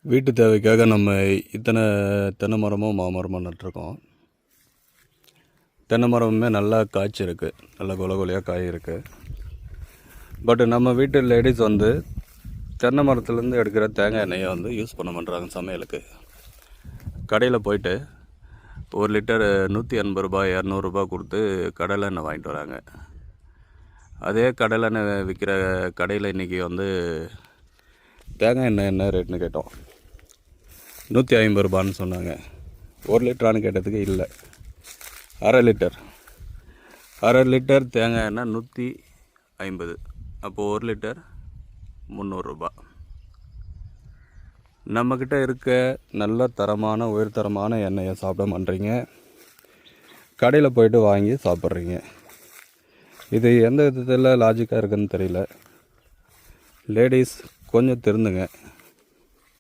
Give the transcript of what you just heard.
வீட்டு தேவைக்காக நம்ம இத்தனை தென்னை மரமும் மாமரமும் நட்டிருக்கோம். தென்னை மரமுமே நல்லா காய்ச்சி இருக்குது, நல்லா கொலையாக காய் இருக்குது. பட் நம்ம வீட்டு லேடிஸ் தென்னை மரத்துலேருந்து எடுக்கிற தேங்காய் எண்ணெயை யூஸ் பண்ண பண்ணுறாங்க சமையலுக்கு. கடையில் போயிட்டு 1 லிட்டர் 180 ரூபா 200 கொடுத்து கடலை எண்ணெய் வாங்கிட்டு வராங்க. அதே கடலை எண்ணெய் விற்கிற கடையில் இன்றைக்கி தேங்காய் எண்ணெய் என்ன ரேட்னு கேட்டோம். 150 ரூபான்னு சொன்னாங்க. 1 லிட்டரானு கேட்டதுக்கு இல்லை, அரை லிட்டர் தேங்காய் எண்ணெய் 150. அப்போது 1 லிட்டர் 300 ரூபா. நம்மக்கிட்ட இருக்க நல்ல தரமான உயர்தரமான எண்ணெயை சாப்பிட மாட்டீங்க, கடையில் போய்ட்டு வாங்கி சாப்பிட்றீங்க. இது எந்த விதத்தில் லாஜிக்காக இருக்குதுன்னு தெரியல. லேடிஸ் கொஞ்சம் திருந்துங்க.